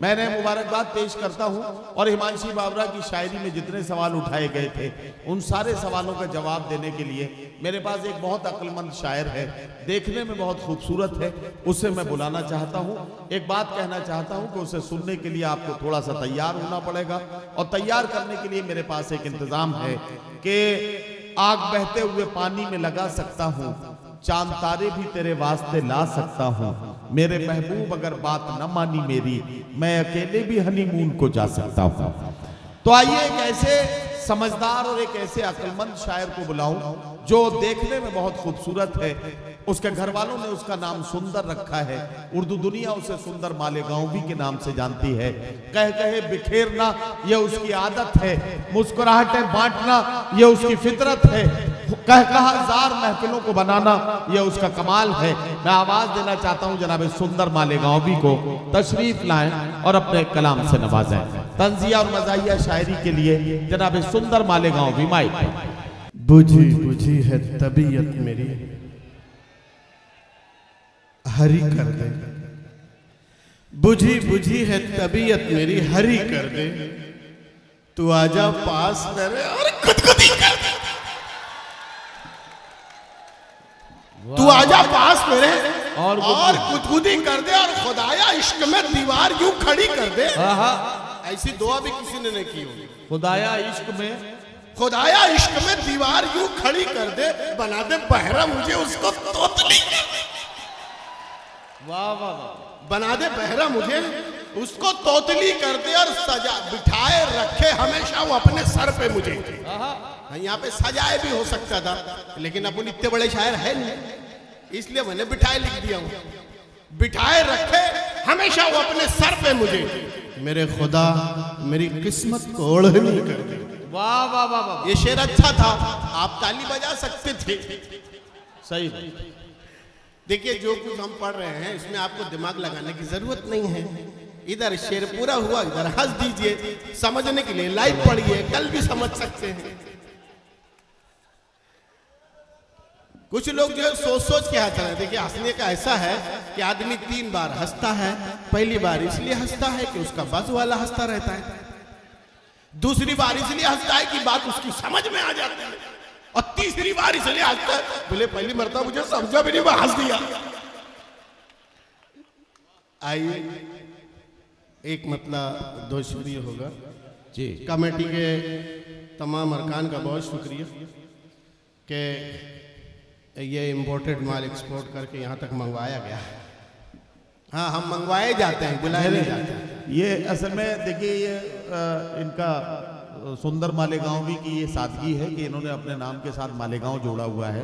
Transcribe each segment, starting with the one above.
मैंने मुबारकबाद पेश करता हूं और हिमांशी बाबरा की शायरी में जितने सवाल उठाए गए थे उन सारे सवालों का जवाब देने के लिए मेरे पास एक बहुत अक्लमंद शायर है, देखने में बहुत खूबसूरत है, उसे मैं बुलाना चाहता हूं। एक बात कहना चाहता हूं कि उसे सुनने के लिए आपको थोड़ा सा तैयार होना पड़ेगा और तैयार करने के लिए मेरे पास एक इंतजाम है कि आग बहते हुए पानी में लगा सकता हूं, चांद तारे भी तेरे वास्ते ला सकता हूं, मेरे महबूब अगर बात न मानी मेरी मैं अकेले भी हनीमून को जा सकता हूं। तो आइए एक ऐसे समझदार और एक ऐसे अक्लमंद शायर को बुलाऊं जो देखने में बहुत खूबसूरत है, उसके घर वालों ने उसका नाम सुंदर रखा है, उर्दू दुनिया उसे सुंदर मालेगांवी के नाम से जानती है। कह कहे बिखेरना ये उसकी आदत है, मुस्कुराहटें बांटना ये उसकी फितरत है, कह कहा जार महफिलों को बनाना ये उसका कमाल है। मैं आवाज देना चाहता हूं जनाब सुंदर मालेगांवी को, तशरीफ लाएं और अपने कलाम से नवाजें। तंजिया और मज़ाहिया शायरी के लिए जनाब सुंदर मालेगांवी माइक। बुझी बुझी है तबीयत मेरी हरी कर दे, बुझी बुझी है तबीयत मेरी हरी कर दे, तू आजा पास मेरे और गुदगुदी कर दे, तू आजा पास मेरे और गुदगुदी कर दे, और खुदाया इश्क में दीवार यूं खड़ी कर दे। ऐसी दुआ भी किसी ने नहीं की होगी। खुदाया इश्क में दीवार यूं खड़ी कर दे, बना दे बहरा मुझे उसको तोतली कर दे। वाह वाह वाह। बना दे बहरा मुझे उसको तोतली कर दे, और सजा बिठाए रखे हमेशा वो अपने सर पे मुझे। यहाँ पे सजाए भी हो सकता था, लेकिन अपन इतने बड़े शायर है नहीं, इसलिए मैंने बिठाए लिख दिया हूँ। बिठाए रखे हमेशा वो अपने सर पे मुझे, मेरे खुदा मेरी किस्मत को ओढ़नी कर दे। वाह वाह वाह वाह। ये शेर अच्छा था, आप ताली बजा सकते थे। सही। देखिए जो कुछ हम पढ़ रहे हैं इसमें आपको दिमाग लगाने की जरूरत नहीं है। इधर शेर पूरा हुआ, इधर हंस दीजिए, समझने के लिए लाइव पढ़िए, कल भी समझ सकते हैं। कुछ लोग जो है सोच सोच के हंस रहे हैं। देखिए हंसने का ऐसा है कि आदमी 3 बार हंसता है। पहली बार इसलिए हंसता है कि उसका बाजू वाला हंसता रहता है, दूसरी बार इसलिए हंसता है कि बात उसकी समझ में आ जाती है, और तीसरी बार इसलिए हंसता है बोले पहली मरतबा मुझे समझा भी नहीं, मैं हंस दिया। आइए एक मतलब 2 शुक्रिया होगा जी। कमेटी के तमाम अरकान का बहुत शुक्रिया कि ये इम्पोर्टेड माल एक्सपोर्ट करके यहाँ तक मंगवाया गया है। हाँ हम मंगवाए जाते हैं, बुलाए नहीं जाते हैं। ये असल में देखिए ये इनका सुंदर मालेगांवी की ये सादगी है कि इन्होंने अपने नाम के साथ मालेगांव जोड़ा हुआ है।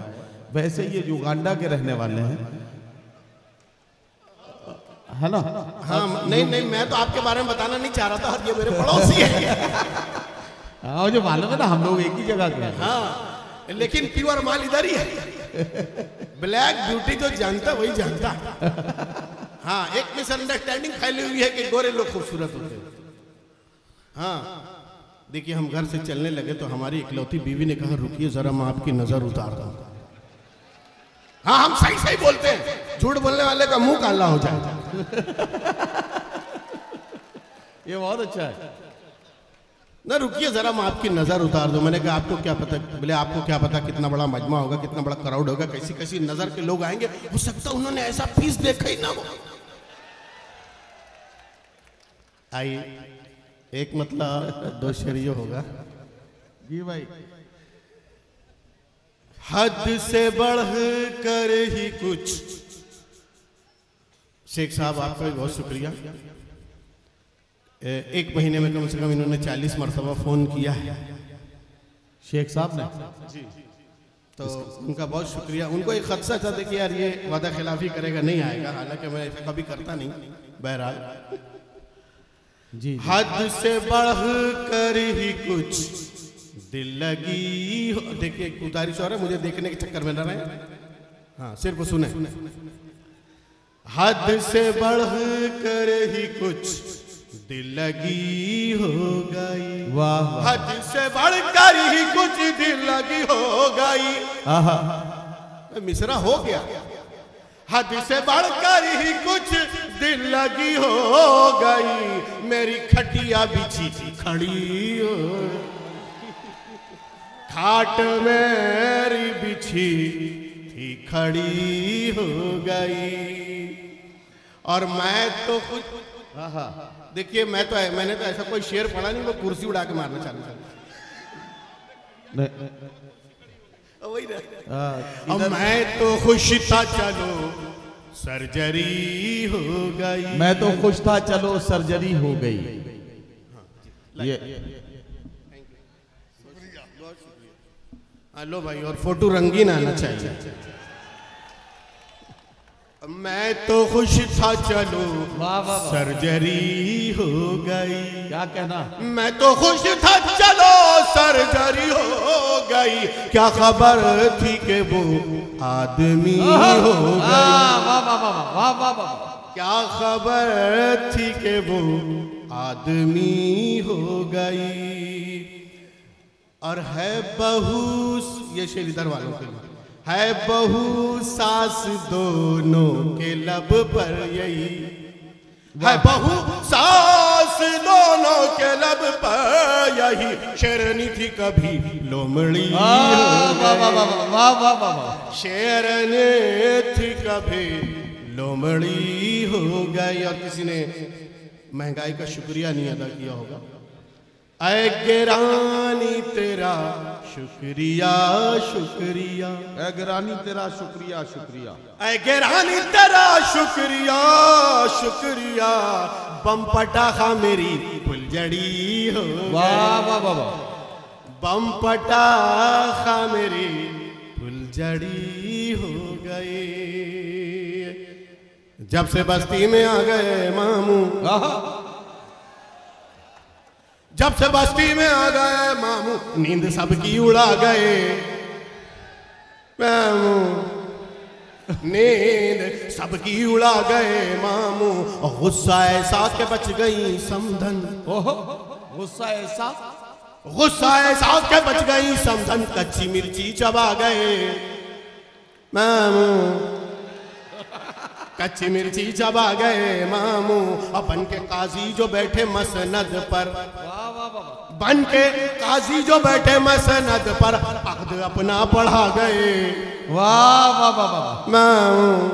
वैसे ये युगांडा के रहने वाले हैं, है ना? हाँ नहीं मैं तो आपके बारे में बताना नहीं चाह रहा था, ये मेरे पड़ोसी है। हाँ जो मालूम है ना, हम लोग एक ही जगह के हैं। हाँ लेकिन प्योर माल इधर ही है। ब्लैक ब्यूटी जो जानता वही जानता। हाँ एक मिसअंडरस्टैंडिंग फैली हुई है कि गोरे लोग खूबसूरत होते हैं। हाँ देखिए हम घर से चलने लगे तो हमारी इकलौती बीवी ने कहा रुकिए जरा मैं आपकी नजर उतार दूं। हाँ हम सही सही बोलते हैं, झूठ बोलने वाले का मुंह काला हो जाए। ये बहुत अच्छा है ना, रुकिए जरा मैं आपकी नजर उतार दूं। मैंने कहा आपको क्या पता? बोले आपको क्या पता कितना बड़ा मजमा होगा, कितना बड़ा क्राउड होगा, कैसी कैसी नजर के लोग आएंगे, हो सकता उन्होंने ऐसा पीस देखा ही ना हो। आइए एक मतलब 2 शेरियो होगा जी भाई। हद से बढ़ कर ही कुछ। शेख साहब आपका भी बहुत शुक्रिया। 1 महीने में कम से कम इन्होंने 40 मरतबा फोन किया है शेख साहब ने जी, तो उनका बहुत शुक्रिया। उनको एक खदशा था कि यार ये वादा खिलाफी करेगा, नहीं आएगा, हालांकि मैं ऐसा कभी करता नहीं। बहरहाल जी हद से बढ़ कर ही कुछ दिल लगी हो। देखिए गुजारिश हो रहा है, मुझे देखने के चक्कर में न रहे। हाँ सिर्फ सुने। हद से बढ़ कर ही कुछ दिल लगी हो गई। वाह। हद से बढ़ कर ही कुछ दिल लगी हो गई। मिसरा हो गया। हद से बढ़कर ही कुछ दिल लगी हो गई, मेरी खटिया बिछी खड़ी हो, खाट मेरी बिछी थी खड़ी हो गई। और मैं तो कुछ देखिए, मैंने तो ऐसा कोई शेर पढ़ा नहीं, वो कुर्सी उड़ा के मारना चालू कर। वही अब मैं तो खुश था चलो सर्जरी हो गई, मैं तो खुश था चलो सर्जरी हो गई। ये लो भाई, और फोटो रंगीन आना चाहिए। मैं तो खुश था चलो सर्जरी हो गई। क्या कहना? मैं तो खुश था चलो सर्जरी हो गई, क्या खबर थी कि वो आदमी हो गई, क्या खबर थी कि वो आदमी हो गई। और है बहू, ये शेर इधर वालों के लिए, है बहू सास दोनों के लब पर यही, है बहू सास दोनों के लब पर यही, शेरनी थी कभी लोमड़ी, शेरनी थी कभी लोमड़ी हो गई। और किसी ने महंगाई का शुक्रिया नहीं अदा किया होगा। ऐ गिरानी तेरा शुक्रिया शुक्रिया, ऐ गिरानी तेरा शुक्रिया शुक्रिया, ऐ गिरानी तेरा शुक्रिया शुक्रिया, बम पटाखा मेरी फुलझड़ी हो, वाह वाह वाह, बम पटाखा मेरी फुलझड़ी हो गए। जब से बस्ती में आ गए मामू, जब से बस्ती में आ गए मामू, नींद सबकी उड़ा गए मामू, नींद सबकी उड़ा गए मामू। और गुस्सा ऐसा के बच गई समधन, गुस्सा ऐसा, गुस्सा ऐसा के बच गई समधन, कच्ची मिर्ची चबा गए मामू, कच्ची मिर्ची चबा गए मामू। अपन के काजी जो बैठे मसनद पर, बन के काजी जो बैठे मसनद पर, अक़्द अपना पढ़ा गए, वाह वाह वाह मामू,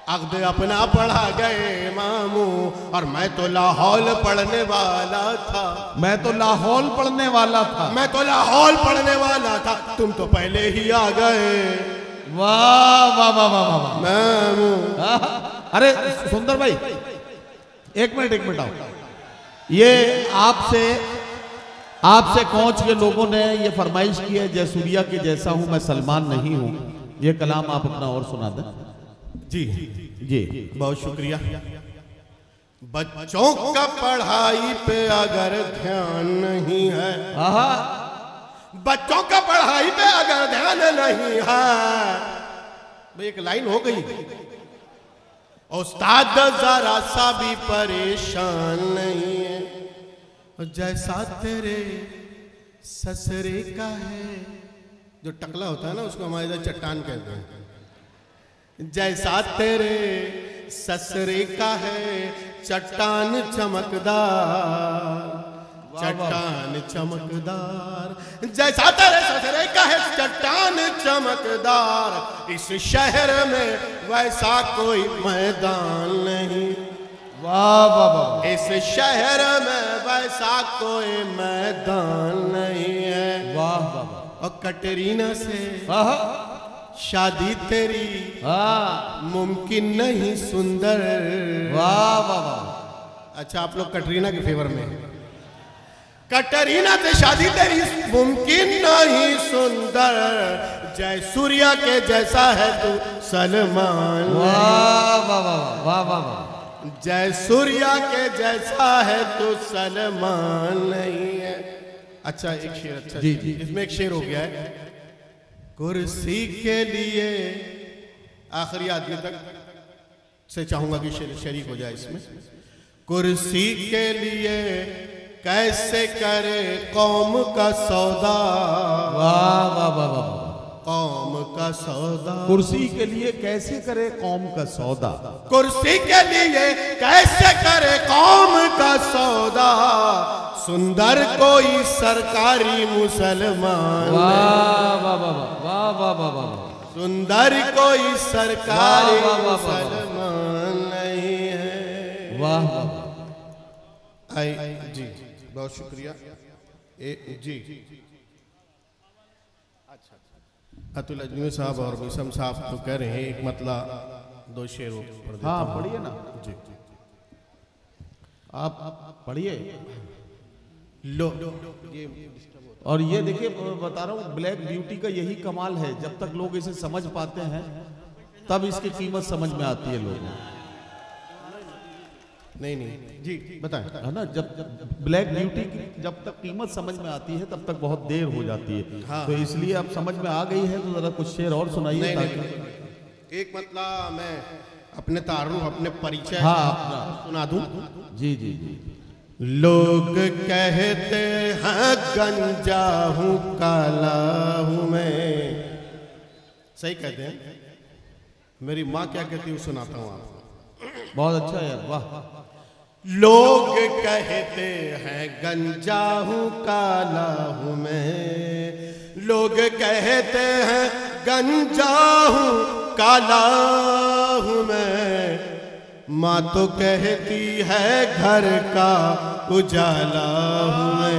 अक़्द अपना पढ़ा गए मामू। और मैं तो लाहौल पढ़ने वाला था, मैं तो लाहौल पढ़ने वाला था, मैं तो लाहौल पढ़ने वाला था, तुम तो पहले ही आ गए, वाह वाह वाह वाह वाह मामू। अरे सुंदर भाई, एक मिनट आओ। ये आपसे कोच के लोगों ने ये फरमाइश की है, जयसूर्या के जैसा हूं मैं सलमान नहीं हूं। ये कलाम आप अपना और सुना दें। जी जी बहुत शुक्रिया। बच्चों का पढ़ाई पे अगर ध्यान नहीं है, बच्चों का पढ़ाई पे अगर ध्यान नहीं है, भाई एक लाइन हो गई, उस्ताद जरा सा भी परेशान नहीं है, जैसा तेरे ससरे का है, जो टकला होता है ना उसको हमारे इधर चट्टान कहते हैं, जैसा तेरे ससरे का है चट्टान चमकदार, चट्टान चमकदार, जैसा तेरे ससरे का है चट्टान चमकदार, इस शहर में वैसा कोई मैदान नहीं, वाह वाह वाह, इस शहर में वैसा कोई मैदान नहीं है, वाह वाह। और कटरीना से शादी तेरी मुमकिन नहीं सुंदर, वाह वाह वाह। अच्छा आप लोग कटरीना के फेवर में, कटरीना से शादी तेरी मुमकिन नहीं सुंदर, जयसूर्या के जैसा है तू सलमान, वाह वाह वाह वाह वाह, जयसूर्या के जैसा है तू सलमान नहीं है। अच्छा एक शेर, अच्छा जी जी, इसमें एक शेर हो गया है, कुर्सी के लिए, आखिरी आदमी तक से चाहूंगा कि शरीक हो जाए इसमें, कुर्सी के लिए कैसे करे कौम का सौदा, वाह वाह वाह वाह, कौम का सौदा, कुर्सी के लिए कैसे करे कौम का सौदा, कुर्सी के लिए कैसे करे कौम का सौदा, सुंदर कोई सरकारी मुसलमान, वाह वाह वाह वाह वाह वाह वाह, सुंदर कोई सरकारी मुसलमान नहीं है। वाह वाह। आई जी बहुत शुक्रिया जी। अतुल अजमेर साहब और विषम साहब तो कह रहे हैं एक मतलब 2 शेर पढ़ देता हाँ हूं। पढ़िए ना जी आप पढ़िए। लो और ये देखिए बता रहा हूँ ब्लैक ब्यूटी का यही कमाल है, जब तक लोग इसे समझ पाते हैं तब इसकी कीमत समझ में आती है लोगों को। नहीं जी बताएं। है ना, जब ब्लैक ब्यूटी की जब तक कीमत समझ में आती है तब तक बहुत देर हो जाती है। हाँ। तो इसलिए अब समझ में आ गई है तो जरा कुछ शेर और सुनाइए ताकि एक मतलब मैं अपने तारुफ अपने परिचय हाँ अपना सुना दूं। जी जी जी। लोग कहते हैं गंजा हूं काला हूं मैं, सही कहते हैं। मेरी माँ क्या कहती है सुनाता हूं आपको। बहुत अच्छा यार, वाह। लोग कहते हैं गंजा हूं काला हूं मैं, लोग कहते हैं गंजा हूं काला हूं मैं, माँ तो कहती है घर का उजाला हूं मैं,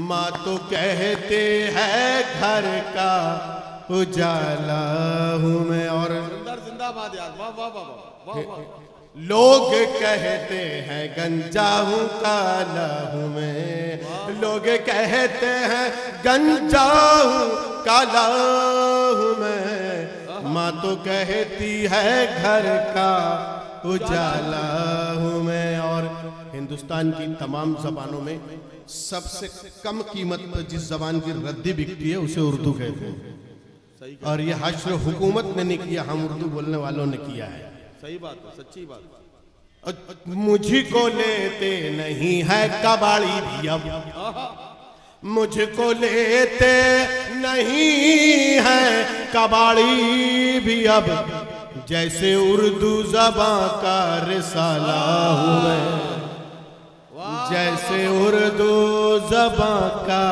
माँ तो कहते हैं घर का उजाला हूं मैं। और जिंदाबाद यार, वाह वाह वाह वाह। लोग कहते हैं गंजा हूं काला हूं मैं, लोग कहते हैं गंजा हूं काला हूं मैं, माँ तो कहती है घर का उजाला हूं मैं। और हिंदुस्तान की तमाम जबानों में सबसे कम कीमत पर जिस जबान की रद्दी बिकती है उसे उर्दू कहते हैं। और ये हश्र हुकूमत ने नहीं किया, हम उर्दू बोलने वालों ने किया है। सही बात है, सच्ची बात। मुझको लेते नहीं है कबाड़ी भी अब, मुझको लेते नहीं है कबाड़ी भी अब, जैसे उर्दू ज़बां का रिसाला हूँ मैं, जैसे उर्दू ज़बां का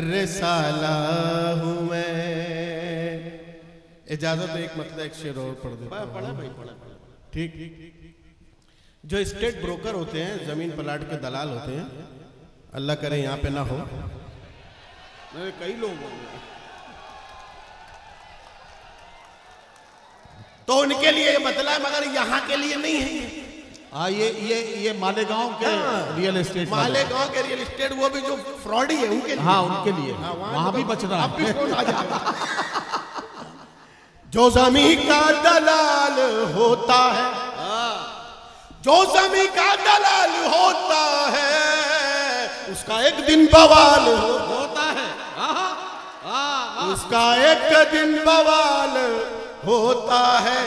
रिसाला हूँ मैं। इजाजत एक मतलब एक शेर और पढ़ देता हूं। पढ़ा भाई पढ़ा। ठीक। जो स्टेट ब्रोकर होते हैं, जमीन प्लाट के दलाल होते हैं, अल्लाह करे यहाँ पे ना हो, मेरे कई लोग तो उनके लिए बतला, मगर यहाँ के लिए नहीं है। हाँ ये मालेगांव के रियल एस्टेट, मालेगांव के रियल एस्टेट, वो भी जो फ्रॉडी है उनके लिए। हाँ उनके लिए वहां भी बच रहा है। जो जमी का दलाल होता है, जो जमी का दलाल होता है, उसका एक दिन बवाल होता है। उसका एक दिन बवाल होता है।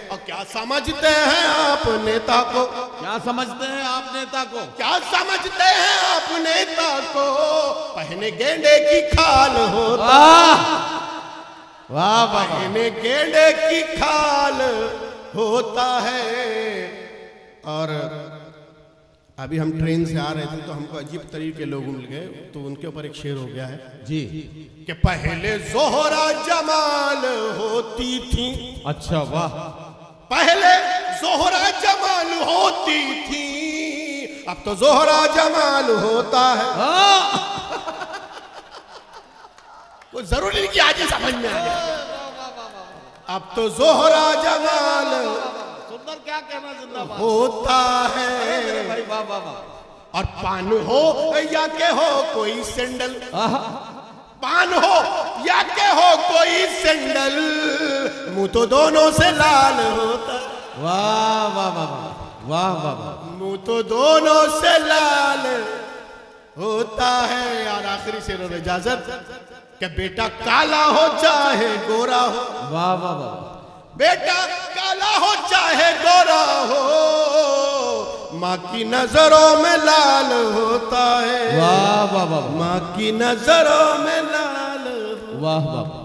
और क्या समझते हैं आप नेता को, क्या समझते हैं आप नेता को, क्या समझते हैं आप नेता को, पहने गेंडे की खाल होता, वाह वाह, पहने गेंडे की खाल होता है। और अभी हम ट्रेन से आ रहे थे तो हमको अजीब तरीके के लोग मिल गए, तो उनके ऊपर एक शेर हो गया है जी कि पहले जोहरा जमाल होती थी। अच्छा वाह। पहले जोहरा जमाल होती थी, अब तो जोहरा जमाल होता है। वो जरूरी नहीं कि आज ही समझ में आ जाए। अब तो जोहरा जमाल सुंदर क्या कहना जिंदाबाद होता है भाई, वाह वाह वाह। और पान हो या के हो कोई सैंडल, पान हो या के हो कोई सैंडल, मुंह तो दोनों से लाल होता। वाह वाह वाह वाह वाह वाह। मुंह तो दोनों से लाल होता है। और आखिरी शेर और इजाजत कि बेटा काला हो चाहे गोरा हो, वाह वाह वाह। बेटा काला हो चाहे गोरा हो, माँ की नजरों में लाल होता है। वाह वाह वाह, माँ की नजरों में लाल। वाह वाह।